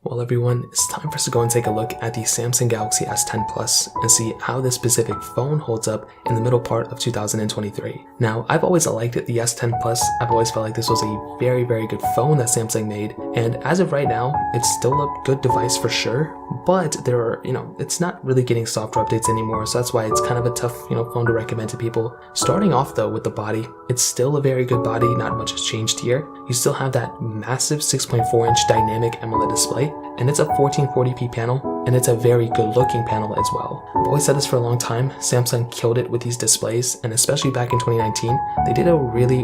Well everyone, it's time for us to go and take a look at the Samsung Galaxy S10 Plus and see how this specific phone holds up in the middle part of 2023. Now, I've always liked the S10 Plus. I've always felt like this was a very good phone that Samsung made, and as of right now, it's still a good device for sure, but there are, it's not really getting software updates anymore, so that's why it's kind of a tough, phone to recommend to people. Starting off though with the body, it's still a very good body, not much has changed here. You still have that massive 6.4-inch dynamic AMOLED display, and it's a 1440p panel, and it's a very good looking panel as well. I've always said this for a long time, Samsung killed it with these displays, and especially back in 2019, they did a really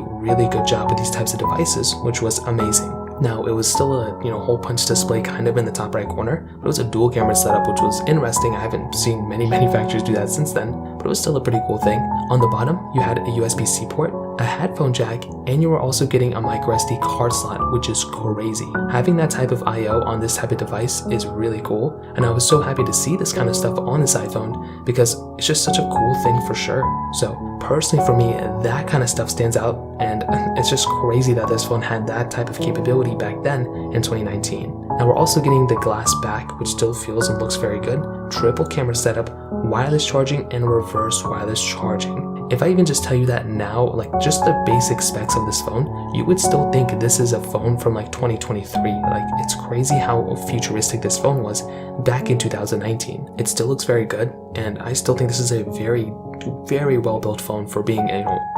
good job with these types of devices, which was amazing. Now, it was still a hole punch display kind of in the top right corner, but it was a dual camera setup, which was interesting. I haven't seen many manufacturers do that since then, but it was still a pretty cool thing. On the bottom, you had a USB-C port, a headphone jack, and you were also getting a microSD card slot, which is crazy. Having that type of I/O on this type of device is really cool, and I was so happy to see this kind of stuff on this iPhone because it's just such a cool thing for sure. So personally for me, that kind of stuff stands out, and it's just crazy that this phone had that type of capability back then in 2019. Now we're also getting the glass back, which still feels and looks very good, triple camera setup, wireless charging, and reverse wireless charging. If I even just tell you that now, like just the basic specs of this phone, you would still think this is a phone from like 2023. Like, it's crazy how futuristic this phone was back in 2019. It still looks very good, and I still think this is a very well built phone for being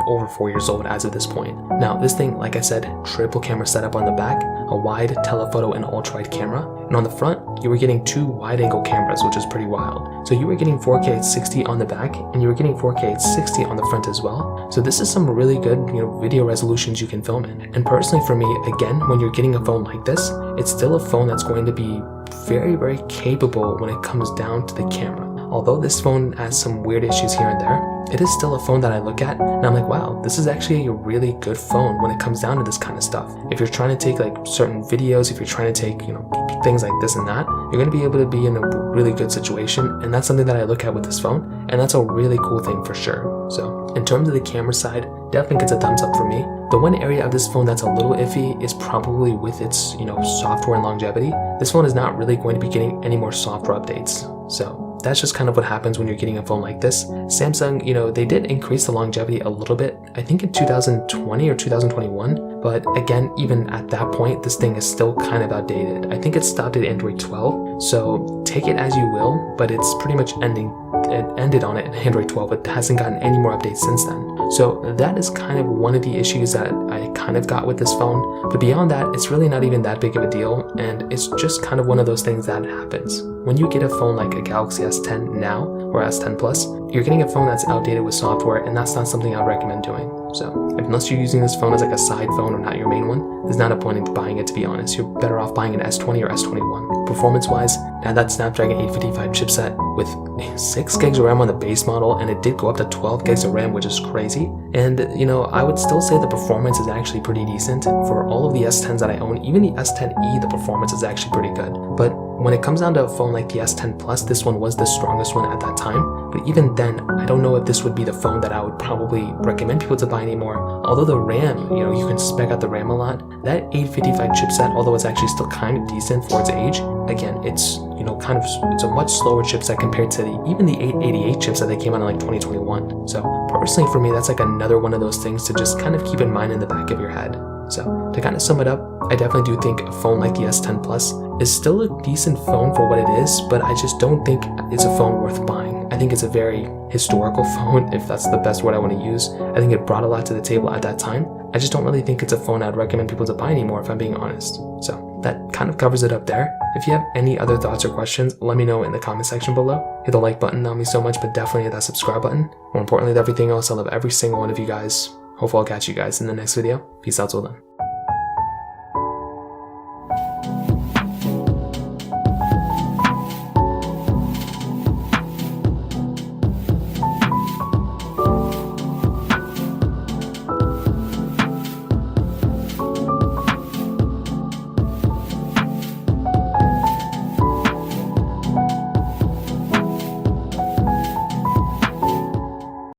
over 4 years old as of this point. Now this thing, like I said, triple camera setup on the back, a wide telephoto and ultra wide camera, and on the front you were getting two wide angle cameras, which is pretty wild. So you were getting 4K at 60 on the back, and you were getting 4K at 60 on the front as well. So this is some really good video resolutions you can film in. And personally for me, again, when you're getting a phone like this, it's still a phone that's going to be very capable when it comes down to the camera. Although this phone has some weird issues here and there, it is still a phone that I look at and I'm like, wow, this is actually a really good phone when it comes down to this kind of stuff. If you're trying to take like certain videos, if you're trying to take, things like this and that, you're going to be able to be in a really good situation, and that's something that I look at with this phone, and that's a really cool thing for sure. So in terms of the camera side, definitely gets a thumbs up for me. The one area of this phone that's a little iffy is probably with its, software and longevity. This phone is not really going to be getting any more software updates. So that's just kind of what happens when you're getting a phone like this. Samsung, they did increase the longevity a little bit, I think in 2020 or 2021, but again, even at that point, this thing is still kind of outdated. I think it stopped at Android 12, so take it as you will, but it's pretty much it ended on it in Android 12. It hasn't gotten any more updates since then. So that is kind of one of the issues that I kind of got with this phone, but beyond that, it's really not even that big of a deal, and it's just kind of one of those things that happens. When you get a phone like a Galaxy S10 now, or S10 Plus, you're getting a phone that's outdated with software, and that's not something I'd recommend doing. So unless you're using this phone as like a side phone or not your main one, there's not a point in buying it, to be honest. You're better off buying an S20 or S21. Performance-wise, now that Snapdragon 855 chipset with 6 gigs of RAM on the base model, and it did go up to 12 gigs of RAM, which is crazy. And I would still say the performance is actually pretty decent. For all of the S10s that I own, even the S10e, the performance is actually pretty good. But when it comes down to a phone like the S10 Plus, this one was the strongest one at that time. But even then, I don't know if this would be the phone that I would probably recommend people to buy anymore. Although the RAM, you can spec out the RAM a lot. That 855 chipset, although it's actually still kind of decent for its age, again, it's it's a much slower chipset compared to even the 888 chipset that came out in like 2021. So personally for me, that's like another one of those things to just kind of keep in mind in the back of your head. So to kind of sum it up, I definitely do think a phone like the S10 Plus is still a decent phone for what it is, but I just don't think it's a phone worth buying. I think it's a very historical phone, if that's the best word I want to use. I think it brought a lot to the table at that time. I just don't really think it's a phone I'd recommend people to buy anymore, if I'm being honest. So that kind of covers it up there. If you have any other thoughts or questions, let me know in the comment section below. Hit the like button, that means so much, but definitely hit that subscribe button. More importantly than everything else, I love every single one of you guys. Hopefully I'll catch you guys in the next video. Peace out till then.